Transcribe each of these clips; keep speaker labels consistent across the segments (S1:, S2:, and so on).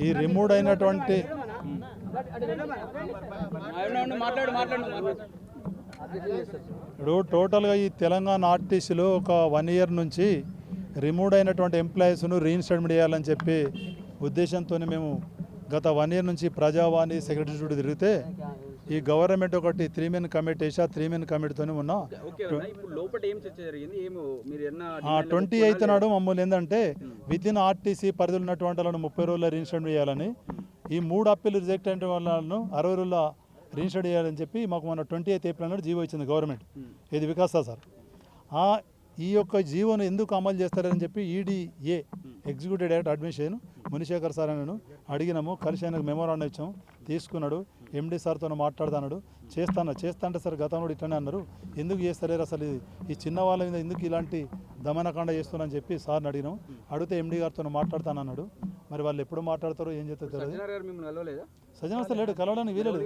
S1: ఈ రిమూవ్ అయినటువంటి ఇప్పుడు టోటల్గా ఈ తెలంగాణ ఆర్టీసీలో ఒక 1 ఇయర్ నుంచి రిమూవ్ అయినటువంటి ఎంప్లాయీస్ను రీఇన్స్టేట్మెంట్ చేయాలని చెప్పి ఉద్దేశంతో మేము గత 1 ఇయర్ నుంచి ప్రజావాణి సెక్రటరీ చుట్టూ తిరిగితే ఈ గవర్నమెంట్ ఒకటి 3 మెన్ కమిటీ వేసి 3 మెన్ కమిటీతోనే ఉన్నా 28 నాడు మమ్మల్ని ఏంటంటే వితిన్ ఆర్టీసీ పరిధిలో ఉన్నటువంటి వాళ్ళను 30 రోజుల్లో రీఇన్స్టేట్మెంట్ చేయాలని, ఈ 3 అప్పీలు రిజెక్ట్ అయిన వాళ్ళను 60 రోజుల్లో రీఇన్స్టేట్ చేయాలని చెప్పి మాకు మన 28 ఏప్రిల్ నాడు జీవో ఇచ్చింది గవర్నమెంట్. ఇది వికాస్ సార్. ఈ యొక్క జీవోను ఎందుకు అమలు చేస్తారని చెప్పి EDA executive director administration Munishekar sir అని అడిగినాము. కలిసి ఆయనకు మెమోరాండం ఇచ్చాము, తీసుకున్నాడు. ఎండీ సార్తో మాట్లాడుతున్నాడు. చేస్తానంటే సార్ గతంలో ఇట్లనే అన్నారు, ఎందుకు చేస్తలేరు అసలు ఈ చిన్న వాళ్ళ మీద ఎందుకు ఇలాంటి దమనకాండ చేస్తున్నారని చెప్పి సార్ని అడిగినాము. అడిగితే ఎండీ గారితో మాట్లాడతానన్నాడు. మరి వాళ్ళు ఎప్పుడు మాట్లాడతారో ఏం చేస్తారో తెలియదు. సజ్జన సార్ లేడు, కలవడానికి వీలేదు.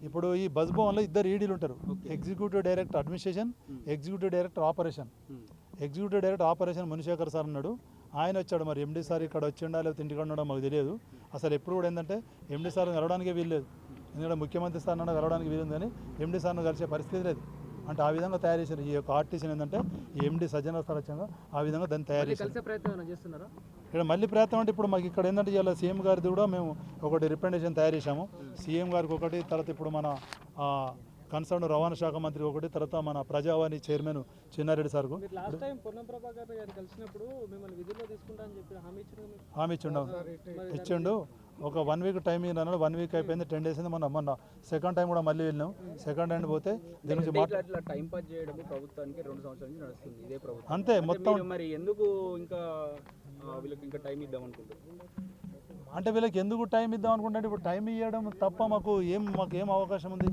S1: ఇప్పుడు ఈ బస్ భవన్లో 2 ఈడీలు ఉంటారు, executive director administration, executive director operation. Executive director operation Munishekar sir అన్నాడు. ఆయన వచ్చాడు. మరి ఎండీ సార్ ఇక్కడ వచ్చిండా లేకపోతే ఇంటికి ఉండడం మాకు తెలియదు. అసలు ఎప్పుడు కూడా ఏంటంటే ఎండీ సార్ని కలవడానికే వీల్లేదు. ఎందుకంటే ముఖ్యమంత్రి సార్ అన్న కలవడానికి వీలుంది కానీ ఎండీ సార్ను కలిసే పరిస్థితి లేదు. అంటే ఆ విధంగా తయారు చేశారు ఈ యొక్క ఆర్టీసీ. ఏంటంటే ఈ ఎండీ సజ్జన సార్ వచ్చాక ఆ విధంగా దాన్ని తయారు చేశారు. ఇక్కడ మళ్ళీ ప్రయత్నం అంటే ఇప్పుడు మాకు ఇక్కడ ఏంటంటే ఇలా సీఎం గారిది కూడా మేము ఒకటి రిప్రజెంటేషన్ తయారు చేశాము. సీఎం గారికి ఒకటి, తర్వాత ఇప్పుడు మన కన్సర్న్ రవాణా శాఖ మంత్రి ఒకటి, తర్వాత మన ప్రజావాణి చైర్మన్ చిన్నారెడ్డి సార్కు హామీ ఇచ్చిండు. ఒక 1 వీక్ టైం అన్నాడు. 1 వీక్ అయిపోయింది, 10 డేస్ అయింది. మొన్న సెకండ్ టైం కూడా మళ్ళీ వెళ్ళినాం. సెకండ్ టైం పోతే దీని నుంచి అంతే మొత్తం. అంటే వీళ్ళకి ఎందుకు టైం ఇద్దాం అనుకుంటే ఇప్పుడు టైం ఇవ్వడం తప్ప మాకు ఏం అవకాశం ఉంది?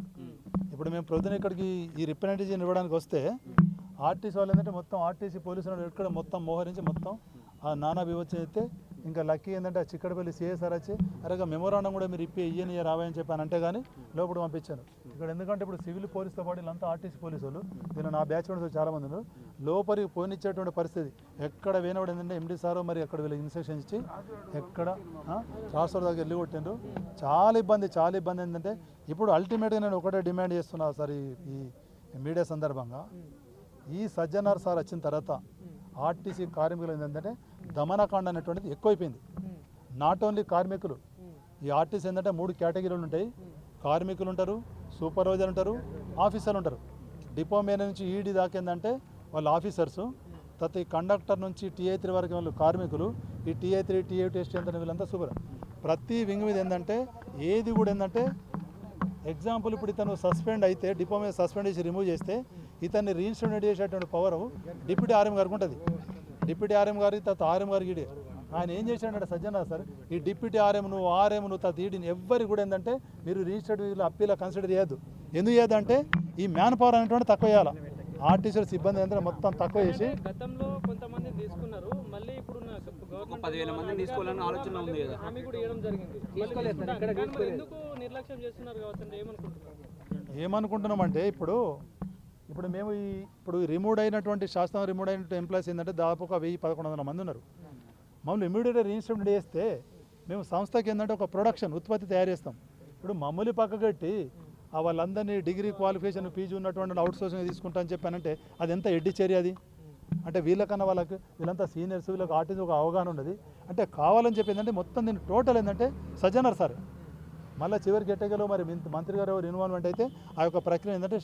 S1: ఇప్పుడు మేము ప్రొద్దున ఇక్కడికి ఈ రిప్రజెంటేషన్ ఇవ్వడానికి వస్తే ఆర్టీసీ వాళ్ళు ఏంటంటే మొత్తం ఆర్టీసీ పోలీసులు ఇక్కడ మొత్తం మోహరించి మొత్తం నానా వివచ్చ అయితే ఇంకా లక్కీ ఏంటంటే ఆ చిక్కడపల్లి సిఎస్ఆర్ వచ్చి అరేగా మెమోరాండం కూడా మీరు ఇయ్యని రావాయని చెప్పాను అంటే కానీ లోపల పంపించాను. ఇక్కడ ఎందుకంటే ఇప్పుడు సివిల్ పోలీసుతో పాటు వీళ్ళంతా ఆర్టీసీ పోలీసు వాళ్ళు, వీళ్ళు నా బ్యాచ్ చాలామంది ఉన్నారు. లోపలికి పోనిచ్చేటువంటి పరిస్థితి ఎక్కడ వేనవాడు ఏంటంటే ఎండీ సార్ మరి అక్కడ వీళ్ళకి ఇన్స్ట్రక్షన్ ఇచ్చి ఎక్కడ ట్రాన్స్ఫర్ దగ్గర వెళ్ళి కొట్టిండ్రు. చాలా ఇబ్బంది ఏంటంటే ఇప్పుడు అల్టిమేట్గా నేను ఒకటే డిమాండ్ చేస్తున్నా సార్ ఈ మీడియా సందర్భంగా, ఈ సజ్జనార్ సార్ వచ్చిన తర్వాత ఆర్టీసీ కార్మికులు ఏంటంటే దమనకాండ అనేటువంటిది ఎక్కువైపోయింది. నాట్ ఓన్లీ కార్మికులు, ఈ ఆర్టీసీ ఏంటంటే 3 కేటగిరీలు ఉంటాయి. కార్మికులు ఉంటారు, సూపర్వైజర్ ఉంటారు, ఆఫీసర్లు ఉంటారు. డిపో మేనేజర్ నుంచి ఈడీ దాకా ఏంటంటే వాళ్ళు ఆఫీసర్సు, తర్వాత ఈ కండక్టర్ నుంచి TA3 వరకు వాళ్ళు కార్మికులు, ఈ TA3 TA2 ఏంటంటే వీళ్ళంతా సూపర్. ప్రతి వింగ్ మీద ఏంటంటే ఏది కూడా ఏంటంటే ఎగ్జాంపుల్ ఇప్పుడు ఇతను సస్పెండ్ అయితే డిపో మీద సస్పెండ్ చేసి రిమూవ్ చేస్తే ఇతన్ని రీఇన్స్టేట్మెంట్ చేసేటువంటి పవర్ డిప్యూటీ ఆర్ఎం గారికి ఉంటుంది. డిప్యూటీ ఆర్ఎం గారికి తర్వాత ఆర్ఎం గారికి ఈడీ ఆయన ఏం చేశాడంటే సజ్జన సార్, ఈ డిప్యూటీ ఆర్ఎం నువ్వు తర్వాత ఈడీని ఎవ్వరికి కూడా ఏంటంటే మీరు రిజిస్టర్డ్ అప్పీలా కన్సిడర్ చేయొద్దు. ఎందుకు చేయదంటే ఈ మ్యాన్ పవర్ అనేటువంటి తక్కువ చేయాలి. ఆర్టీసీ సిబ్బంది ఏంటంటే మొత్తం తక్కువ చేసి
S2: గతంలో కొంతమంది తీసుకున్నారు, మళ్ళీ ఇప్పుడు 10,000 మంది తీసుకోవాలని ఆలోచన ఉంది కదా, హామీ కూడా ఇవ్వడం జరిగింది. ఎందుకు నిర్లక్ష్యం చేస్తున్నారు కావచ్చు?
S1: ఏమనుకుంటున్నామంటే ఇప్పుడు మేము ఇప్పుడు రిమూవ్ అయినటువంటి శాస్త్రం రిమూవ్ అయినటువంటి ఎంప్లాయీస్ ఏంటంటే దాదాపు 1,000-1,100 మంది ఉన్నారు. మమ్మల్ని ఇమీడియట్గా రీఇన్స్టేట్మెంట్ చేస్తే మేము సంస్థకి ఏంటంటే ఒక ప్రొడక్షన్ ఉత్పత్తి తయారు చేస్తాం. ఇప్పుడు మమ్మల్ని పక్కగట్టి వాళ్ళందరినీ డిగ్రీ క్వాలిఫికేషన్ పీజీ ఉన్నటువంటి అవుట్సోర్సింగ్ తీసుకుంటా అని చెప్పానంటే అది ఎంత ఎడ్డి చర్య అది? అంటే వీళ్ళకన్నా వీళ్ళంతా సీనియర్స్, వీళ్ళకి ఆర్టీసీ ఒక అవగాహన ఉన్నది. అంటే కావాలని చెప్పి ఏంటంటే మొత్తం దీన్ని టోటల్ ఏంటంటే సజ్జనర్ సార్ మళ్ళీ చివరికి ఎట్టగలో మరి మంత్రి గారు ఎవరు ఇన్వాల్వ్మెంట్ అయితే ఆ యొక్క ప్రక్రియ ఏంటంటే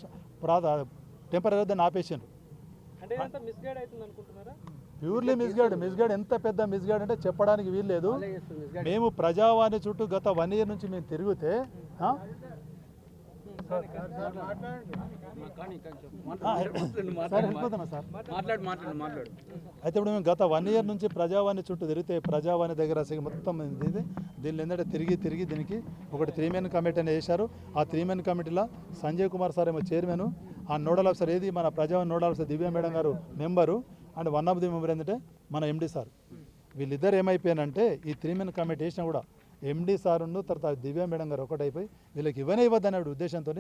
S1: టెంపరీ దాన్ని ఆపేసారు. Purely misguide. ఎంత పెద్ద మిస్గైడ్ అంటే చెప్పడానికి వీలు లేదు. మేము ప్రజావాణి చుట్టూ గత 1 ఇయర్ నుంచి మేము తిరిగితే అయితే ఇప్పుడు మేము గత 1 ఇయర్ నుంచి ప్రజావాణి చుట్టూ తిరిగితే ప్రజావాణి దగ్గర మొత్తం దీన్ని ఏంటంటే తిరిగి దీనికి ఒకటి 3 మెన్ కమిటీ అని వేశారు. ఆ 3 మెన్ కమిటీలో సంజయ్ కుమార్ సార్ ఏమో చైర్మన్, ఆ నోడల్ ఆఫీసర్ ఏది మన ప్రజావాణి నోడల్ ఆఫీసర్ దివ్య మేడం గారు member, and one of the member ఏంటంటే మన ఎండీ సార్. వీళ్ళిద్దరు ఏమైపోయానంటే ఈ 3 మెన్ కమిటీ వేసినా కూడా ఎండీ సారును తర్వాత దివ్య మేడం గారు ఒకటైపోయి వీళ్ళకి ఇవ్వద్దు అనే ఉద్దేశంతో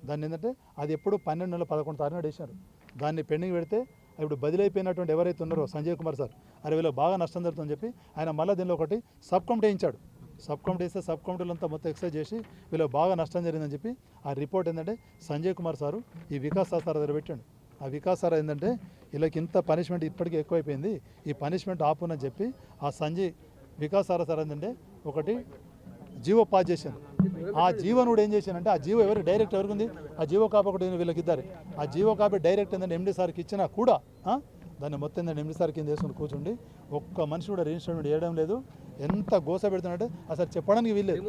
S1: దాన్ని ఏంటంటే అది ఎప్పుడు 12 నెలల 11 తారీఖు వేశారు. దాన్ని పెండింగ్ పెడితే ఇప్పుడు బదిలైపోయినటువంటి ఎవరైతే ఉన్నారో సంజయ్ కుమార్ సార్ అరే వీళ్ళు బాగా నష్టం జరుగుతుందని చెప్పి ఆయన మళ్ళీ దీనిలో ఒకటి సబ్ కమిటీ వేయించాడు. సబ్ కమిటీ వేస్తే సబ్ కమిటీలంతా మొత్తం ఎక్సైజ్ చేసి వీళ్ళు బాగా నష్టం జరిగిందని చెప్పి ఆ రిపోర్ట్ ఏంటంటే సంజయ్ కుమార్ సారు ఈ వికాస్ సార్ దగ్గర పెట్టాడు. ఆ వికాస్ సార్ ఏంటంటే వీళ్ళకి ఇంత పనిష్మెంట్ ఇప్పటికీ ఎక్కువైపోయింది, ఈ పనిష్మెంట్ ఆపునని చెప్పి ఆ వికాస్ సార్ ఏంటంటే ఒకటి జీవో పాస్ చేశాను. ఆ జీవోను కూడా ఏం చేశానంటే ఆ జీవో డైరెక్ట్ ఎవరికి ఉంది, ఆ జీవో కాపీ ఒకటి వీళ్ళకి ఇద్దరు. ఆ జీవో కాపీ డైరెక్ట్ ఏంటంటే ఎండి సార్కి ఇచ్చినా కూడా దాన్ని మొత్తం ఏంటంటే ఎండి సార్ కింద వేసుకుని కూర్చుండి ఒక్క మనిషి కూడా రిజిస్టర్మెంట్ చేయడం లేదు. ఎంత గోస పెడుతున్నట్టు అసలు చెప్పడానికి వీల్లేదు.